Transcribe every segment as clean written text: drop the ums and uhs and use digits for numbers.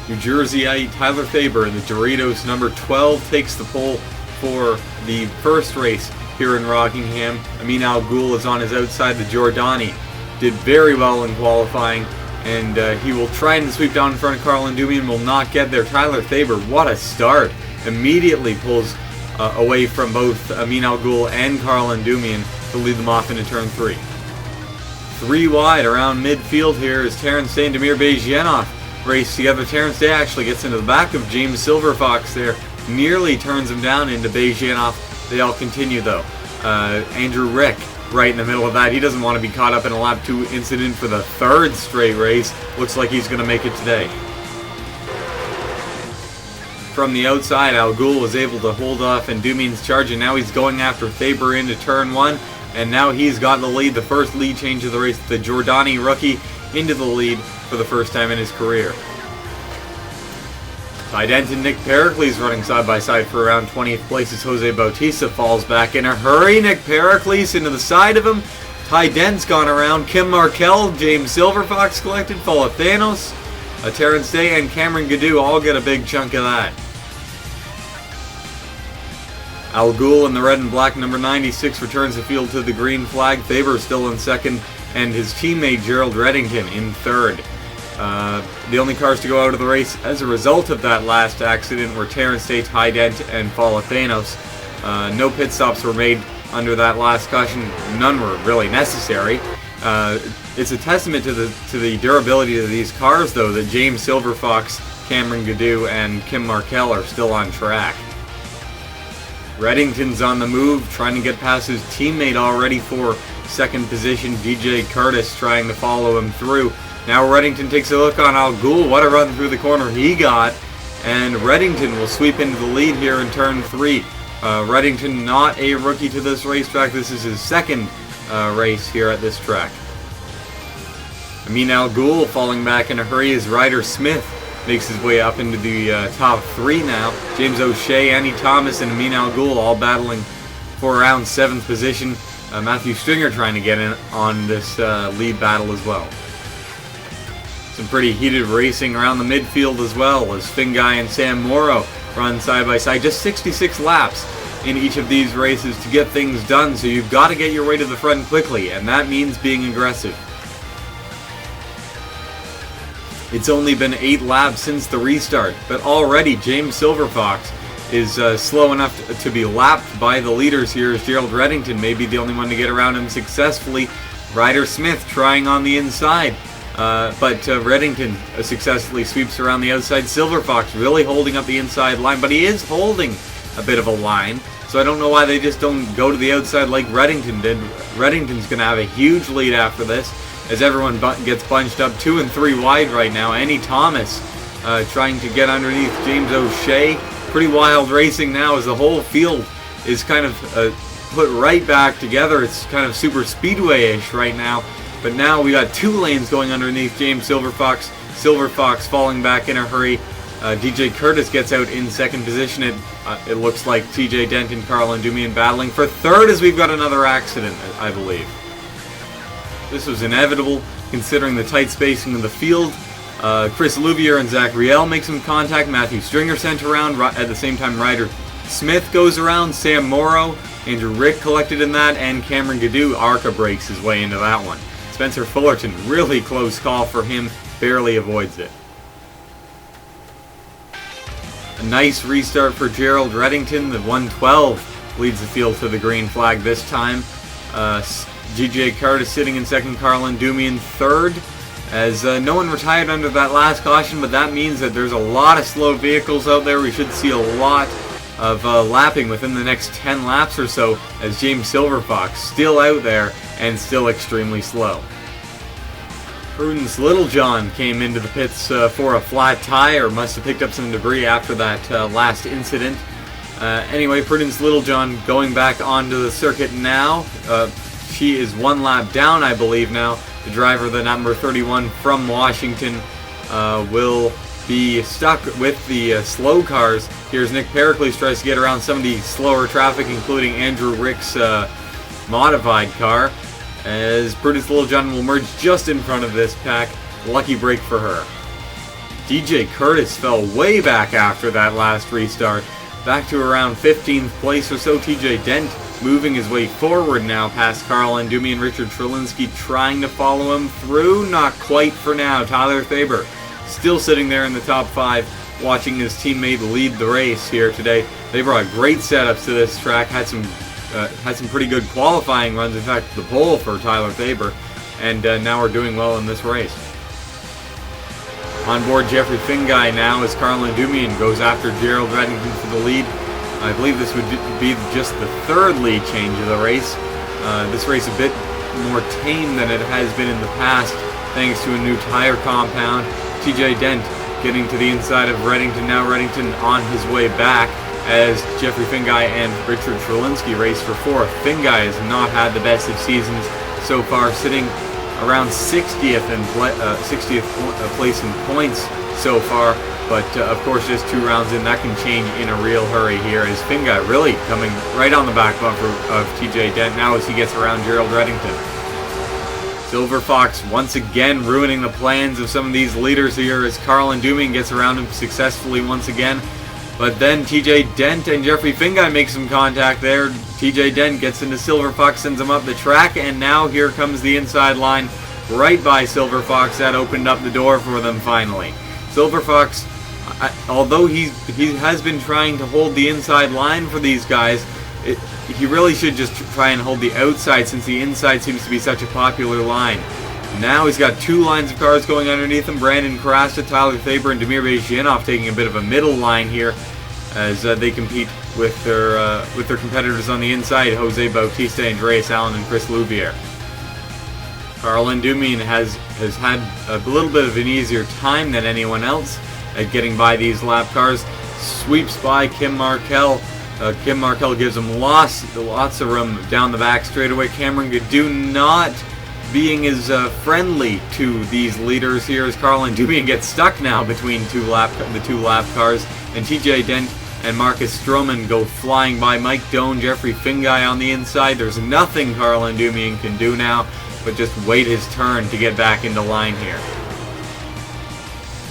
New Jerseyite Tyler Faber in the Doritos number 12 takes the pole for the first race here in Rockingham. Amin Alghoul is on his outside. The Jordani did very well in qualifying, and he will try and sweep down in front of Carl Endumian, will not get there. Tyler Faber, what a start! Immediately pulls away from both Amin Alghoul and Carl Endumian to lead them off into turn 3. 3 wide around midfield here is Terrence Day and Damir Bejyanov race together. Terrence Day actually gets into the back of James Silverfox there, nearly turns him down into Bejyanov. They all continue though. Andrew Rick right in the middle of that. He doesn't want to be caught up in a lap 2 incident for the 3rd straight race. Looks like he's going to make it today. From the outside, Alghoul was able to hold off Endumian's charge, and now he's going after Faber into turn 1, and now he's got the lead, the first lead change of the race. The Jordani rookie into the lead for the first time in his career. Ty Dent and Nick Pericles running side by side for around 20th place as Jose Bautista falls back in a hurry. Nick Pericles into the side of him. Ty Dent's gone around. Kim Markell, James Silverfox collected. Paula Thanos, Terrence Day, and Cameron Gaddu all get a big chunk of that. Alghoul in the red and black number 96 returns the field to the green flag. Faber still in second, and his teammate Gerald Reddington in third. The only cars to go out of the race as a result of that last accident were Terrence Day, Ty Dent, and Paula Thanos. No pit stops were made under that last caution. None were really necessary. It's a testament to the durability of these cars, though, that James Silverfox, Cameron Gaddu, and Kim Markell are still on track. Reddington's on the move, trying to get past his teammate already for second position. DJ Curtis trying to follow him through. Now Reddington takes a look on Alghoul. What a run through the corner he got. And Reddington will sweep into the lead here in turn 3. Reddington not a rookie to this racetrack. This is his second race here at this track. Amin Alghoul falling back in a hurry as Ryder Smith makes his way up into the top 3 now. James O'Shea, Annie Thomas, and Amin Alghoul all battling for around 7th position. Matthew Stringer trying to get in on this lead battle as well. Some pretty heated racing around the midfield as well, as Finguy and Sam Morrow run side by side. Just 66 laps in each of these races to get things done, so you've got to get your way to the front quickly, and that means being aggressive. It's only been 8 laps since the restart, but already James Silverfox is slow enough to be lapped by the leaders here, as Gerald Reddington may be the only one to get around him successfully. Ryder Smith trying on the inside, but Reddington successfully sweeps around the outside. Silverfox really holding up the inside line, but he is holding a bit of a line, so I don't know why they just don't go to the outside like Reddington did. Reddington's going to have a huge lead after this, as everyone gets bunched up 2 and 3 wide right now. Annie Thomas trying to get underneath James O'Shea. Pretty wild racing now as the whole field is kind of put right back together. It's kind of super speedway-ish right now. But now we got 2 lanes going underneath James Silverfox. Silverfox falling back in a hurry. DJ Curtis gets out in second position. It looks like TJ Dent and Carl Endumian battling for third, as we've got another accident, I believe. This was inevitable considering the tight spacing of the field. Chris Louvier and Zach Riel make some contact. Matthew Stringer sent around. At the same time, Ryder Smith goes around. Sam Morrow, Andrew Rick collected in that, and Cameron Gaddu ARCA breaks his way into that one. Spencer Fullerton, really close call for him, barely avoids it. A nice restart for Gerald Reddington. The 112 leads the field to the green flag this time. GJ Curtis sitting in second, Carl Endumian third, as no one retired under that last caution, but that means that there's a lot of slow vehicles out there. We should see a lot of lapping within the next 10 laps or so, as James Silverfox still out there and still extremely slow. Prudence Littlejohn came into the pits for a flat tire. Must have picked up some debris after that last incident. Anyway, Prudence Littlejohn going back onto the circuit now. She is 1 lap down, I believe now. The driver, the number 31 from Washington, will be stuck with the slow cars. Here's Nick Pericles tries to get around some of the slower traffic, including Andrew Rick's modified car, as Prudence Littlejohn will merge just in front of this pack. Lucky break for her. DJ Curtis fell way back after that last restart, back to around 15th place or so. TJ Dent moving his way forward now past Carl Andumi and Richard Trelinsky, trying to follow him through. Not quite for now. Tyler Faber still sitting there in the top 5, watching his teammate lead the race here today. They brought great setups to this track, had some pretty good qualifying runs, in fact the pole for Tyler Faber, and now we're doing well in this race. On board Jeffrey Fingai now as Carl Andumi goes after Gerald Reddington for the lead. I believe this would be just the 3rd lead change of the race. This race a bit more tame than it has been in the past, thanks to a new tire compound. TJ Dent getting to the inside of Reddington. Now Reddington on his way back as Jeffrey Fingai and Richard Trelinsky race for 4th. Fingai has not had the best of seasons so far, sitting around 60th place in points so far. But of course, just 2 rounds in, that can change in a real hurry here, as Fingai really coming right on the back bumper of TJ Dent now as he gets around Gerald Reddington. Silver Fox once again ruining the plans of some of these leaders here as Carl Andumi gets around him successfully once again. But then TJ Dent and Jeffrey Fingai make some contact there. TJ Dent gets into Silver Fox, sends him up the track, and now here comes the inside line right by Silver Fox. That opened up the door for them finally. Silver Fox, although he has been trying to hold the inside line for these guys, he really should just try and hold the outside, since the inside seems to be such a popular line. Now he's got 2 lines of cars going underneath him. Brandon Karasta, Tyler Faber, and Damir Bejinov taking a bit of a middle line here as they compete with their competitors on the inside, Jose Bautista, Andreas Allen, and Chris Louvier. Carl Andumi has had a little bit of an easier time than anyone else at getting by these lap cars. Sweeps by Kim Markell. Kim Markell gives him lots of room down the back straightaway. Cameron Gaddu not being as friendly to these leaders here as Carl Andumi gets stuck now between the two lap cars, and TJ Dent and Marcus Stroman go flying by. Mike Doan, Jeffrey Fingai on the inside. There's nothing Carl Andumi can do now but just wait his turn to get back into line here.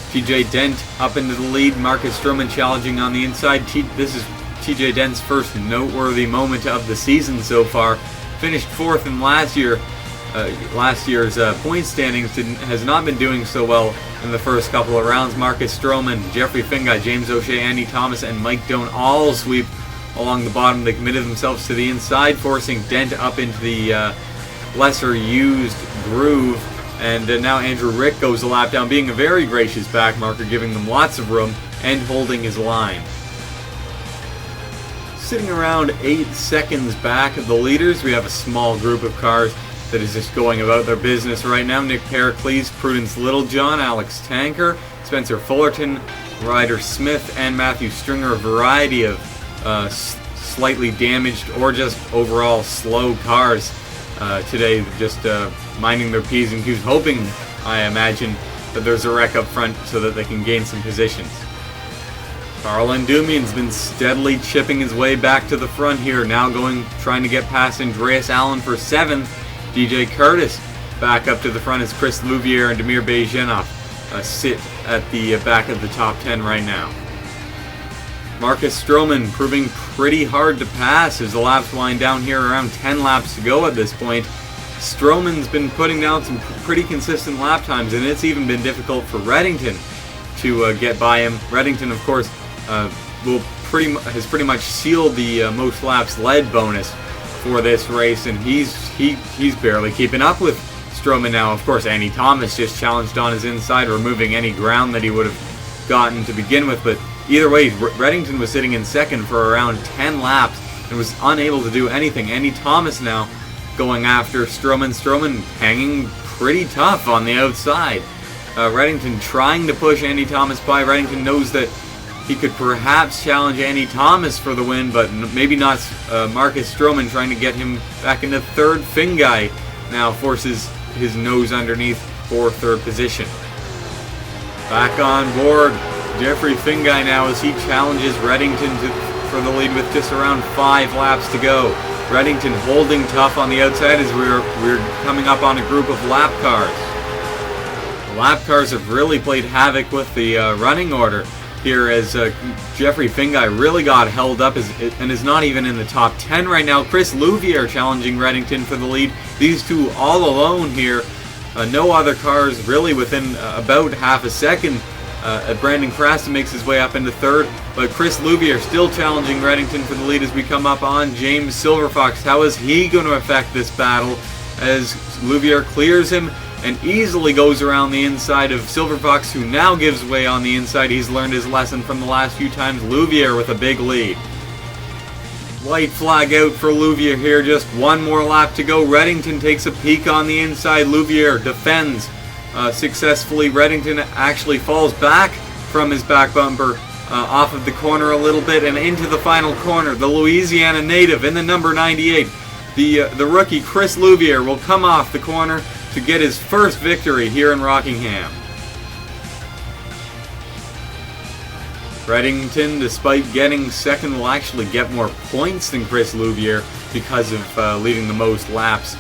TJ Dent up into the lead. Marcus Stroman challenging on the inside. This is TJ Dent's first noteworthy moment of the season so far. Finished 4th in last year's point standings. Has not been doing so well in the first couple of rounds. Marcus Stroman, Jeffrey Fingai, James O'Shea, Andy Thomas, and Mike Doan all sweep along the bottom. They committed themselves to the inside, forcing Dent up into the lesser used groove. And now Andrew Rick goes a lap down, being a very gracious back marker, giving them lots of room and holding his line. Sitting around 8 seconds back of the leaders, we have a small group of cars that is just going about their business right now. Nick Pericles, Prudence Littlejohn, Alex Tanker, Spencer Fullerton, Ryder Smith, and Matthew Stringer. A variety of slightly damaged or just overall slow cars today, just minding their P's and Q's, hoping, I imagine, that there's a wreck up front so that they can gain some positions. Carl Andumian's been steadily chipping his way back to the front here, now trying to get past Andreas Allen for 7th. DJ Curtis back up to the front as Chris Louvier and Damir Bejinov sit at the back of the top 10 right now. Marcus Stroman proving pretty hard to pass as the laps wind down here, around 10 laps to go at this point. Stroman's been putting down some pretty consistent lap times, and it's even been difficult for Reddington to get by him. Reddington, of course, has pretty much sealed the most laps led bonus for this race, and he's barely keeping up with Stroman now. Of course, Andy Thomas just challenged on his inside, removing any ground that he would have gotten to begin with. But either way, Reddington was sitting in 2nd for around 10 laps and was unable to do anything. Andy Thomas now going after Stroman. Stroman hanging pretty tough on the outside. Reddington trying to push Andy Thomas by. Reddington knows that he could perhaps challenge Andy Thomas for the win, but maybe not Marcus Stroman, trying to get him back into 3rd. Fingai now forces his nose underneath for 3rd position. Back on board, Jeffrey Fingai now as he challenges Reddington for the lead with just around 5 laps to go. Reddington holding tough on the outside as we're coming up on a group of lap cars. The lap cars have really played havoc with the running order here, as Jeffrey Fingai really got held up and is not even in the top 10 right now. Chris Louvier challenging Reddington for the lead. These two all alone here. No other cars really within about half a second. Brandon Crasta makes his way up into third, but Chris Louvier still challenging Reddington for the lead as we come up on James Silverfox. How is he going to affect this battle as Louvier clears him and easily goes around the inside of Silverfox, who now gives way on the inside. He's learned his lesson from the last few times. Louvier with a big lead. White flag out for Louvier here, just one more lap to go. Reddington takes a peek on the inside. Louvier defends successfully. Reddington actually falls back from his back bumper off of the corner a little bit and into the final corner. The Louisiana native in the number 98, the rookie Chris Louvier, will come off the corner to get his first victory here in Rockingham. Reddington, despite getting second, will actually get more points than Chris Louvier because of leading the most laps.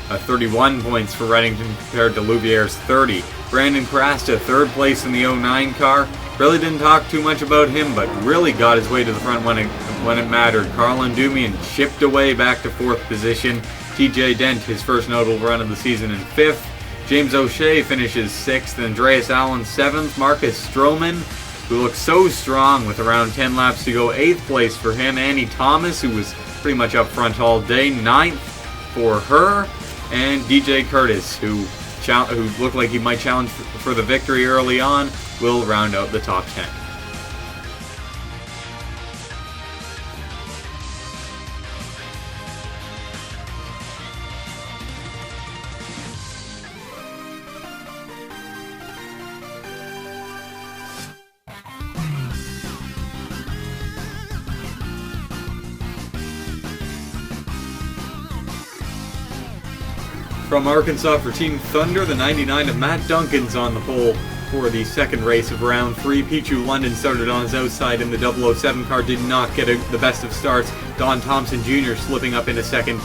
31 points for Reddington compared to Louvier's 30. Brandon Crasta, third place in the 09 car. Really didn't talk too much about him, but really got his way to the front when it mattered. Carl Ndumian chipped away back to fourth position. TJ Dent, his first notable run of the season, in fifth. James O'Shea finishes sixth. Andreas Allen seventh. Marcus Stroman, who looks so strong with around 10 laps to go, eighth place for him. Annie Thomas, who was pretty much up front all day, ninth for her. And DJ Curtis, who looked like he might challenge for the victory early on, will round out the top 10. From Arkansas for Team Thunder, the 99 of Matt Duncan's on the pole for the second race of round 3. Pichu London started on his outside in the 007 car, did not get the best of starts. Don Thompson Jr. slipping up into second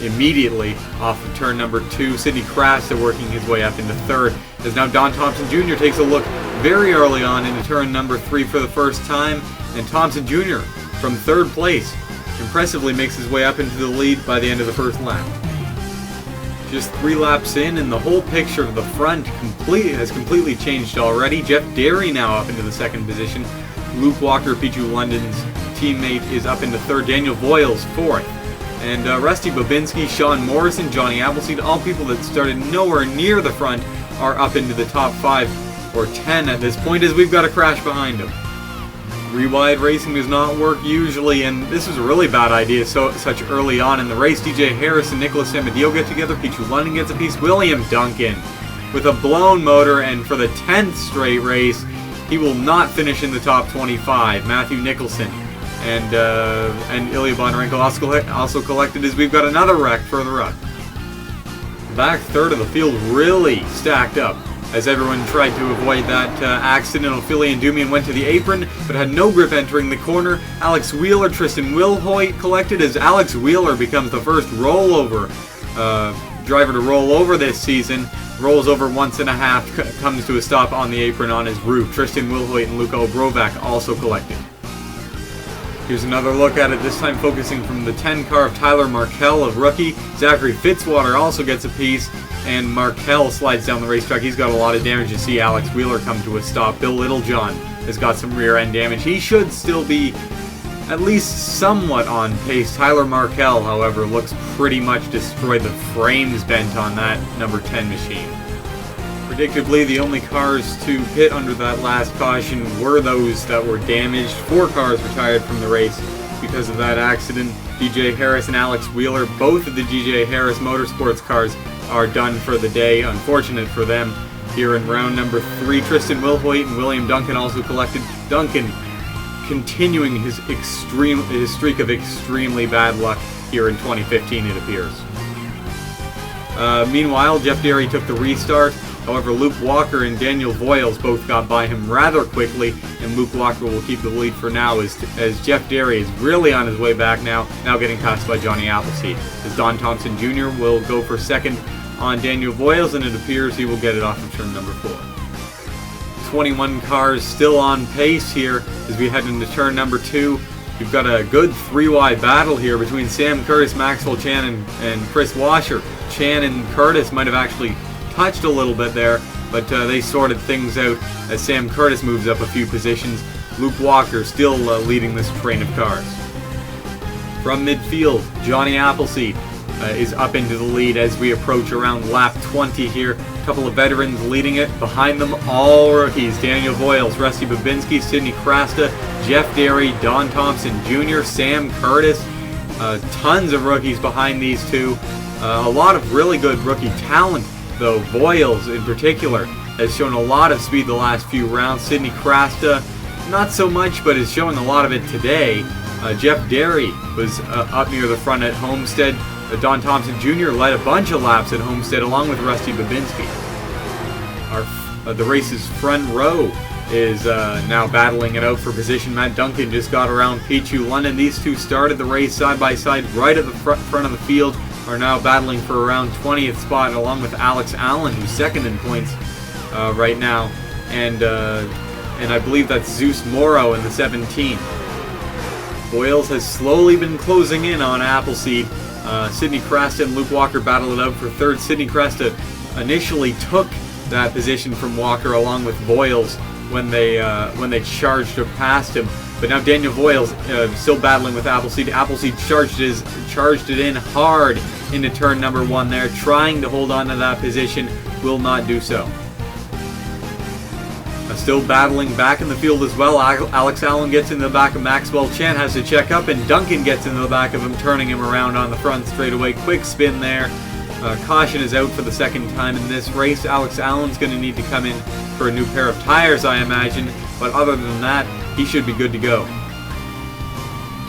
immediately off of turn number 2. Sidney Crasta working his way up into third, as now Don Thompson Jr. takes a look very early on into turn number 3 for the first time, and Thompson Jr. from third place impressively makes his way up into the lead by the end of the first lap. Just 3 laps in, and the whole picture of the front has completely changed already. Jeff Derry now up into the second position. Luke Walker, Pichu London's teammate, is up into third. Daniel Voiles fourth. And Rusty Babinski, Sean Morrison, Johnny Appleseed, all people that started nowhere near the front, are up into the top 5 or 10 at this point, as we've got a crash behind them. Rewide racing does not work usually, and this was a really bad idea such early on in the race. DJ Harris and Nicholas Samadillo get together. Pichu London gets a piece. William Duncan with a blown motor, and for the 10th straight race, he will not finish in the top 25. Matthew Nicholson and Ilya Bondarenko also collected, as we've got another wreck further up. The back third of the field really stacked up as everyone tried to avoid that accident. Ophelia Ndumian went to the apron, but had no grip entering the corner. Alex Wheeler, Tristan Wilhoit collected, as Alex Wheeler becomes the first rollover driver to roll over this season. Rolls over once and a half, comes to a stop on the apron on his roof. Tristan Wilhoit and Luca Obrovac also collected. Here's another look at it, this time focusing from the 10 car of Tyler Markell of rookie. Zachary Fitzwater also gets a piece, and Markell slides down the racetrack. He's got a lot of damage. You see Alex Wheeler come to a stop. Bill Littlejohn has got some rear end damage. He should still be at least somewhat on pace. Tyler Markell, however, looks pretty much destroyed. The frame's bent on that number 10 machine. Predictably, the only cars to pit under that last caution were those that were damaged. 4 cars retired from the race because of that accident. DJ Harris and Alex Wheeler, both of the DJ Harris Motorsports cars, are done for the day. Unfortunate for them. Here in round number 3, Tristan Wilhoit and William Duncan also collected. Duncan continuing his streak of extremely bad luck here in 2015, it appears. Meanwhile, Jeff Derry took the restart. However, Luke Walker and Daniel Voiles both got by him rather quickly, and Luke Walker will keep the lead for now as Jeff Derry is really on his way back now getting passed by Johnny Appleseed. As Don Thompson Jr. will go for second on Daniel Voiles, and it appears he will get it off of turn number 4. 21 cars still on pace here as we head into turn number 2. You've got a good 3-wide battle here between Sam Curtis, Maxwell Chan, and Chris Washer. Chan and Curtis might have actually touched a little bit there, but they sorted things out as Sam Curtis moves up a few positions. Luke Walker still leading this train of cars. From midfield, Johnny Appleseed is up into the lead as we approach around lap 20 here. A couple of veterans leading it. Behind them, all rookies. Daniel Voiles, Rusty Babinski, Sidney Krasta, Jeff Derry, Don Thompson Jr., Sam Curtis. Tons of rookies behind these two. A lot of really good rookie talent, though. Voiles, in particular, has shown a lot of speed the last few rounds. Sidney Krasta, not so much, but is showing a lot of it today. Jeff Derry was up near the front at Homestead. Don Thompson Jr. led a bunch of laps at Homestead along with Rusty Babinski. The race's front row is now battling it out for position. Matt Duncan just got around Pichu London. These two started the race side by side right at the front of the field, are now battling for around 20th spot along with Alex Allen, who's second in points right now. And I believe that's Zeus Morrow in the 17. Voiles has slowly been closing in on Appleseed. Sidney Krasta and Luke Walker battled it out for third. Sidney Krasta initially took that position from Walker along with Voiles when they charged past him. But now Daniel Voiles still battling with Appleseed. Appleseed charged it in hard into turn number 1 there, trying to hold on to that position. Will not do so. Still battling back in the field as well. Alex Allen gets into the back of Maxwell Chan, has to check up, and Duncan gets into the back of him, turning him around on the front straightaway. Quick spin there. Caution is out for the second time in this race. Alex Allen's going to need to come in for a new pair of tires, I imagine, but other than that, he should be good to go.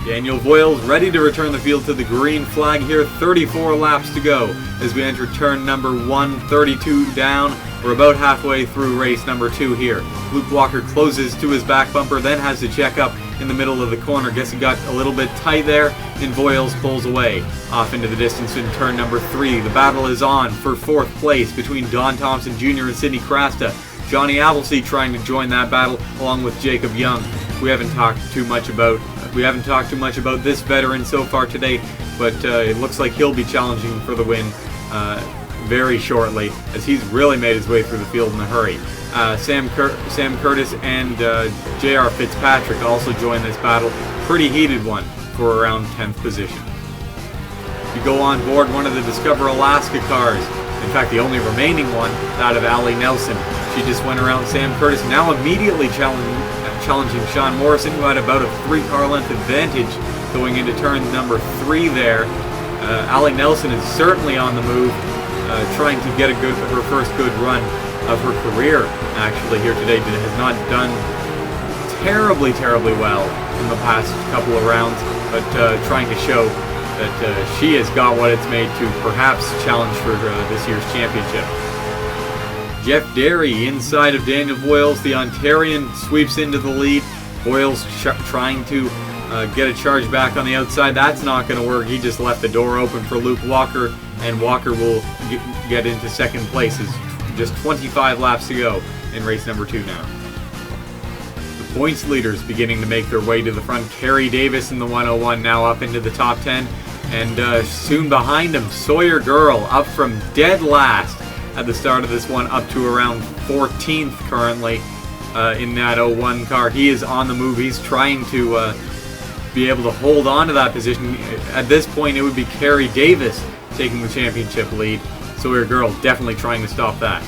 Daniel Voiles ready to return the field to the green flag here. 34 laps to go as we enter turn number 1, 32 down. We're about halfway through race number 2 here. Luke Walker closes to his back bumper, then has to check up in the middle of the corner. Guess he got a little bit tight there, and Voiles pulls away off into the distance in turn number 3. The battle is on for 4th place between Don Thompson Jr. and Sidney Krasta. Johnny Appleseed trying to join that battle along with Jacob Young. We haven't talked too much about this veteran so far today, but it looks like he'll be challenging for the win very shortly, as he's really made his way through the field in a hurry. Sam Curtis and J.R. Fitzpatrick also join this battle. Pretty heated one for around 10th position. You go on board one of the Discover Alaska cars. In fact, the only remaining one, that of Allie Nelson. She just went around Sam Curtis, now immediately challenging Sean Morrison, who had about a 3-car length advantage going into turn number 3 there. Allie Nelson is certainly on the move, trying to get her first good run of her career actually here today. Has not done terribly well in the past couple of rounds, but trying to show that she has got what it's made to perhaps challenge for this year's championship. Jeff Derry inside of Daniel Voiles. The Ontarian sweeps into the lead. Voiles trying to get a charge back on the outside. That's not going to work. He just left the door open for Luke Walker, and Walker will get into second place. It's just 25 laps to go in race number 2 now. The points leaders beginning to make their way to the front. Kerry Davis in the 101 now up into the top 10, and soon behind him, Sawyer Girl up from dead last at the start of this one up to around 14th currently in that 01 car. He is on the move. He's trying to be able to hold on to that position. At this point, it would be Kerry Davis taking the championship lead. Sawyer Girl definitely trying to stop that.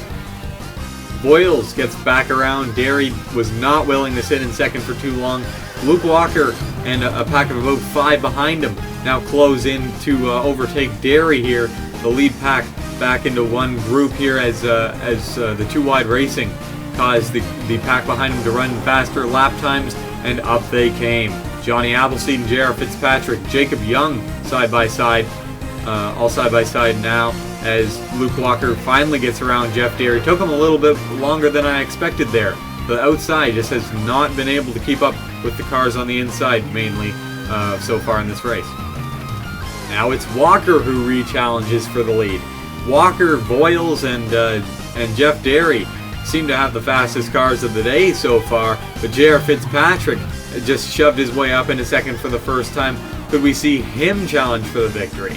Voiles gets back around. Derry was not willing to sit in second for too long. Luke Walker and a pack of about 5 behind him now close in to overtake Derry here. The lead pack back into one group here as the 2-wide racing caused the pack behind him to run faster lap times, and up they came. Johnny Appleseed and J.R. Fitzpatrick, Jacob Young side by side, all side by side now, as Luke Walker finally gets around Jeff Derry. Took him a little bit longer than I expected there. The outside just has not been able to keep up with the cars on the inside mainly so far in this race. Now it's Walker who re-challenges for the lead. Walker, Voiles, and Jeff Derry seem to have the fastest cars of the day so far, but J.R. Fitzpatrick just shoved his way up into second for the first time. Could we see him challenge for the victory?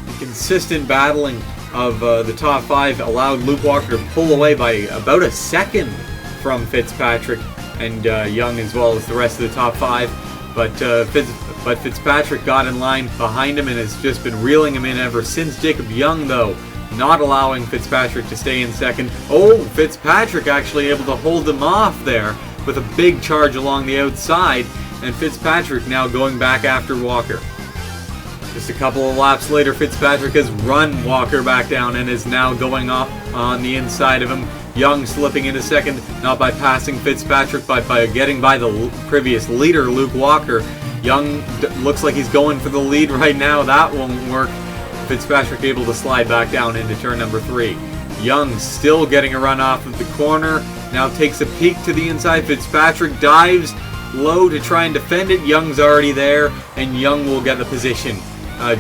The consistent battling of the top 5 allowed Luke Walker to pull away by about a second from Fitzpatrick and Young, as well as the rest of the top 5. But Fitzpatrick got in line behind him and has just been reeling him in ever since. Jacob Young, though, not allowing Fitzpatrick to stay in second. Oh, Fitzpatrick actually able to hold him off there with a big charge along the outside, and Fitzpatrick now going back after Walker. Just a couple of laps later, Fitzpatrick has run Walker back down and is now going up on the inside of him. Young slipping into second, not by passing Fitzpatrick, but by getting by the previous leader, Luke Walker. Young looks like he's going for the lead right now. That won't work. Fitzpatrick able to slide back down into turn number 3. Young still getting a run off of the corner. Now takes a peek to the inside. Fitzpatrick dives low to try and defend it. Young's already there, and Young will get the position.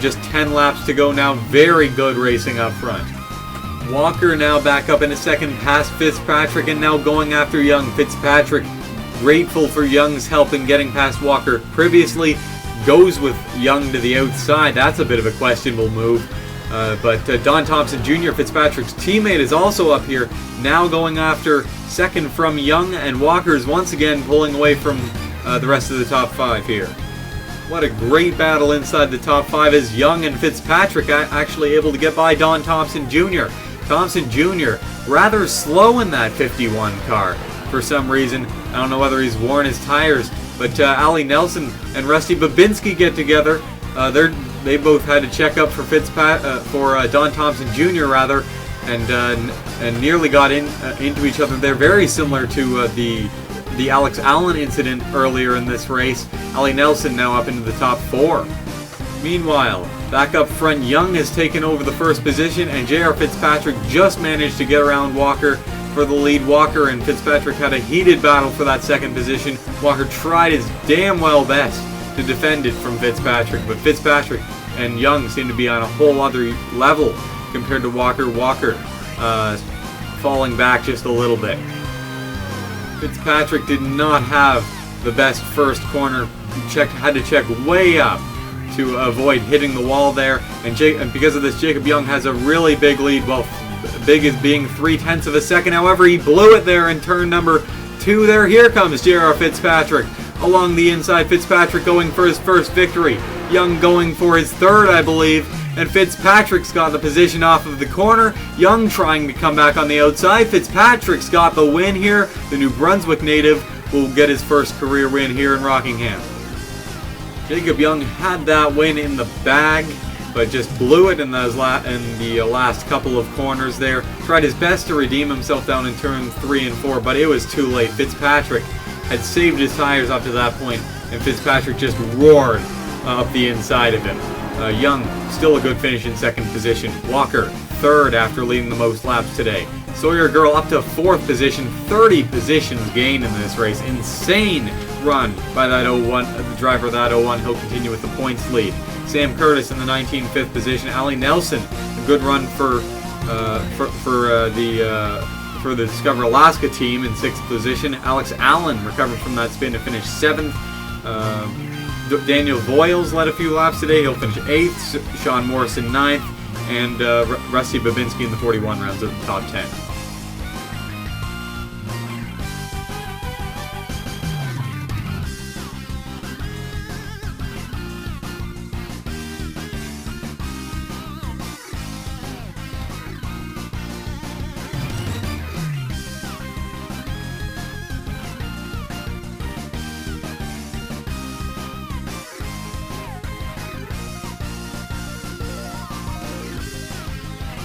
Just 10 laps to go now. Very good racing up front. Walker now back up in a second past Fitzpatrick and now going after Young. Fitzpatrick grateful for Young's help in getting past Walker. Previously goes with Young to the outside. That's a bit of a questionable move. But Don Thompson Jr., Fitzpatrick's teammate, is also up here, now going after second from Young, and Walker's once again pulling away from the rest of the top 5 here. What a great battle inside the top 5 as Young and Fitzpatrick actually able to get by Don Thompson Jr. Thompson Jr. rather slow in that 51 car for some reason. I don't know whether he's worn his tires, but Ali Nelson and Rusty Babinski get together. They both had to check up for Don Thompson Jr. rather, and nearly got into each other. They're very similar to the Alex Allen incident earlier in this race. Ali Nelson now up into the top 4. Meanwhile, back up front, Young has taken over the first position, and J.R. Fitzpatrick just managed to get around Walker for the lead. Walker and Fitzpatrick had a heated battle for that second position. Walker tried his damn well best to defend it from Fitzpatrick, but Fitzpatrick and Young seem to be on a whole other level compared to Walker. Walker falling back just a little bit. Fitzpatrick did not have the best first corner. Had to check way up to avoid hitting the wall there, and because of this, Jacob Young has a really big lead. Well, big as being 0.3 of a second. However, he blew it there in turn number 2 there. Here comes J.R. Fitzpatrick along the inside. Fitzpatrick going for his first victory. Young going for his third, I believe. And Fitzpatrick's got the position off of the corner. Young trying to come back on the outside. Fitzpatrick's got the win here. The New Brunswick native will get his first career win here in Rockingham. Jacob Young had that win in the bag, but just blew it in the last couple of corners there. Tried his best to redeem himself down in turn 3 and 4, but it was too late. Fitzpatrick had saved his tires up to that point, and Fitzpatrick just roared up the inside of him. Young, still a good finish in second position. Walker, third after leading the most laps today. Sawyer Girl up to 4th position, 30 positions gained in this race. Insane run by that 01, the driver of that 01. He'll continue with the points lead. Sam Curtis in the 19th position. Ali Nelson, a good run for the Discover Alaska team in 6th position. Alex Allen recovered from that spin to finish 7th. Daniel Voiles led a few laps today. He'll finish 8th. Sean Morrison 9th. And Rusty Babinski in the 41 rounds of the top 10.